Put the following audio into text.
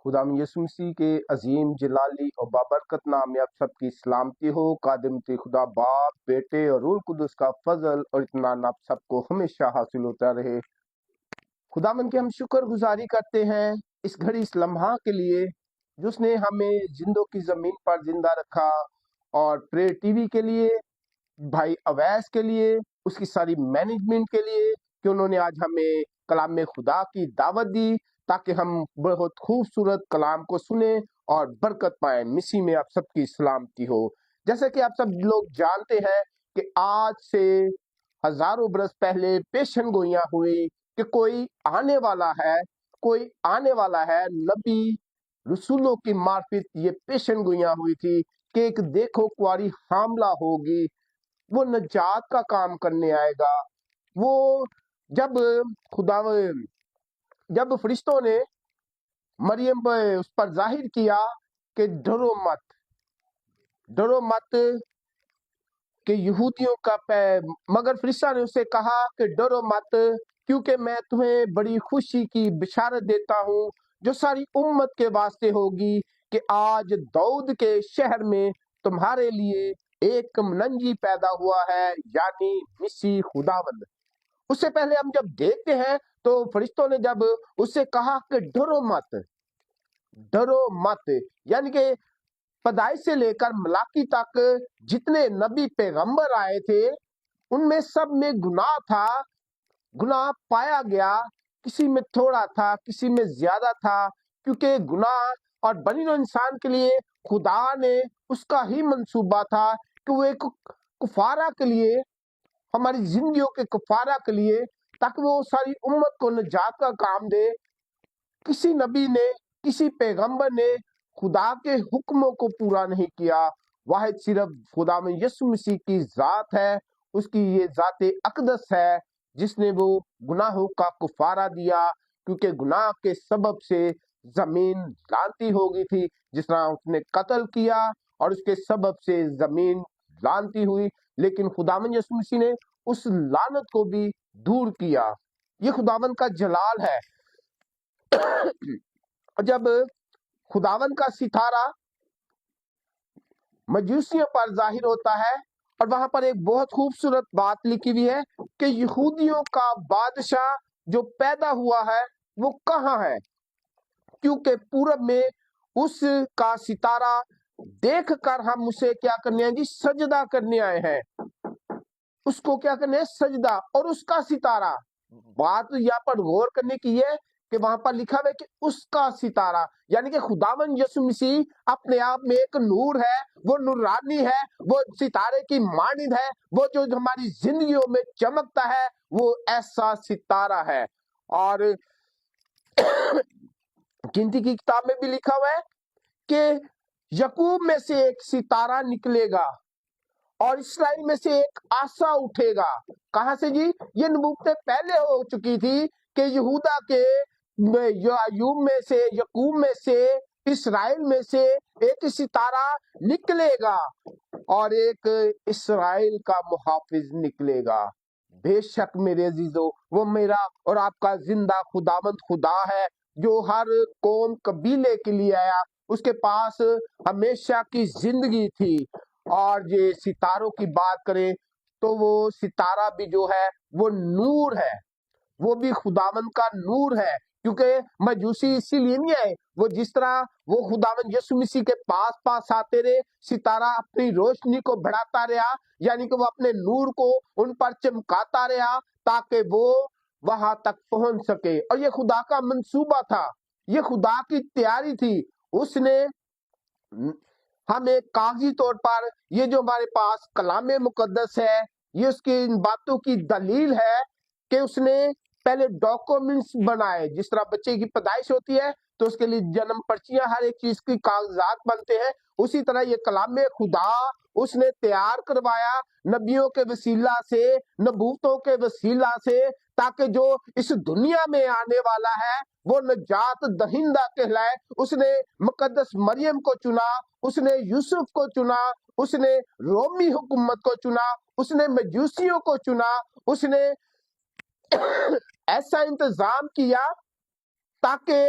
خداوند یسوع مسیح کے عظیم جلالی اور بابرکت نام میں آپ سب کی سلامتی ہو۔ قادمت خدا باپ، بیٹے اور روح القدس کا فضل اور اطمینان آپ سب کو ہمیشہ حاصل ہوتا رہے۔ خداوند کے ہم شکر گزاری کرتے ہیں اس گھڑی اس لمحہ کے لیے جس نے ہمیں زندوں کی زمین پر زندہ رکھا، اور پرے ٹی وی کے لیے، بھائی اویس کے لیے، اس کی ساری مینجمنٹ کے لیے کہ انہوں نے آج ہمیں کلام خدا کی دعوت دی تاکہ ہم بہت خوبصورت کلام کو سنیں اور برکت پائیں۔ مسیح میں آپ سب کی سلامتی ہو۔ جیسا کہ آپ سب لوگ جانتے ہیں کہ آج سے ہزاروں برس پہلے پیشن گوئیاں ہوئی کہ کوئی آنے والا ہے، نبی رسولوں کی معرفت یہ پیشن گوئیاں ہوئی تھی کہ ایک دیکھو کواری حاملہ ہوگی، وہ نجات کا کام کرنے آئے گا۔ وہ جب فرشتوں نے مریم پہ اس پر ظاہر کیا کہ ڈرو مت کہ یہودیوں کا مگر فرشتہ نے اسے کہا کہ ڈرو مت، کیونکہ میں تمہیں بڑی خوشی کی بشارت دیتا ہوں جو ساری امت کے واسطے ہوگی، کہ آج داؤد کے شہر میں تمہارے لیے ایک منجی پیدا ہوا ہے، یعنی مسیح خداوند۔ اس سے پہلے ہم جب دیکھتے ہیں تو فرشتوں نے جب اسے کہا کہ ڈرو مت، یعنی کہ پیدائش سے لے کر ملاکی تک جتنے نبی پیغمبر آئے تھے ان میں سب میں گناہ تھا، گناہ پایا گیا، کسی میں تھوڑا تھا، کسی میں زیادہ تھا، کیونکہ گناہ اور بنی نوع انسان کے لیے خدا نے اس کا ہی منصوبہ تھا کہ وہ ایک کفارہ کے لیے، ہماری زندگیوں کے کفارہ کے لیے، تاکہ وہ ساری امت کو نجات کا کام دے۔ کسی نبی نے، کسی پیغمبر نے خدا کے حکموں کو پورا نہیں کیا، واحد صرف خدا میں یسوع مسیح کی ذات ہے، اس کی یہ ذات اقدس ہے جس نے وہ گناہوں کا کفارہ دیا، کیونکہ گناہ کے سبب سے زمین لعنتی ہو گئی تھی، جس طرح اس نے قتل کیا اور اس کے سبب سے زمین لعنتی ہوئی، لیکن خداوند یسوع مسیح نے اس لعنت کو بھی دور کیا۔ یہ خداوند کا جلال ہے۔ جب خداوند کا ستارہ مجوسیوں پر ظاہر ہوتا ہے، اور وہاں پر ایک بہت خوبصورت بات لکھی ہوئی ہے کہ یہودیوں کا بادشاہ جو پیدا ہوا ہے وہ کہاں ہے، کیونکہ پورب میں اس کا ستارہ دیکھ کر ہم اسے کیا کرنے ہیں جی، سجدہ کرنے آئے ہیں۔ اس کو کیا کرنے ہیں؟ سجدہ۔ اور اس کا ستارہ، بات یہاں پر غور کرنے کی ہے کہ وہاں پر لکھا ہوا ہے کہ اس کا ستارہ، یعنی کہ خداوند یسوع مسیح اپنے آپ میں ایک نور ہے، وہ نورانی ہے، وہ ستارے کی مانند ہے، وہ جو ہماری زندگیوں میں چمکتا ہے وہ ایسا ستارہ ہے۔ اور گنتی کی کتاب میں بھی لکھا ہوا ہے کہ یعقوب میں سے ایک ستارہ نکلے گا اور اسرائیل میں سے ایک آسا اٹھے گا۔ کہاں سے جی؟ یہ نبوتیں پہلے ہو چکی تھی کہ یہودا کے یعقوب میں سے، اسرائیل میں سے ایک ستارہ نکلے گا اور ایک اسرائیل کا محافظ نکلے گا۔ بے شک میرے عزیزو، وہ میرا اور آپ کا زندہ خداوند خدا ہے جو ہر قوم قبیلے کے لیے آیا، اس کے پاس ہمیشہ کی زندگی تھی۔ اور یہ ستاروں کی بات کریں تو وہ ستارہ بھی جو ہے وہ نور ہے، وہ بھی خداوند کا نور ہے، کیونکہ مجوسی اسی لیے نہیں آئے، وہ جس طرح وہ خداوند یسوع مسیح کے پاس آتے رہے، ستارہ اپنی روشنی کو بڑھاتا رہا، یعنی کہ وہ اپنے نور کو ان پر چمکاتا رہا تاکہ وہ وہاں تک پہنچ سکے۔ اور یہ خدا کا منصوبہ تھا، یہ خدا کی تیاری تھی۔ اس نے ہمیں کاغذی طور پر، یہ جو ہمارے پاس کلام مقدس ہے، یہ اس کی ان باتوں کی دلیل ہے کہ اس نے پہلے ڈاکومنٹس بنائے۔ جس طرح بچے کی پیدائش ہوتی ہے تو اس کے لیے جنم پرچیاں، ہر ایک چیز کی کاغذات بنتے ہیں، اسی طرح یہ کلام خدا اس نے تیار کروایا نبیوں کے وسیلہ سے، نبوتوں کے وسیلہ سے، تاکہ جو اس دنیا میں آنے والا ہے وہ نجات دہندہ کہلائے۔ اس نے مقدس مریم کو چنا، اس نے یوسف کو چنا، اس نے رومی حکومت کو چنا، اس نے مجوسیوں کو چنا، اس نے ایسا انتظام کیا تاکہ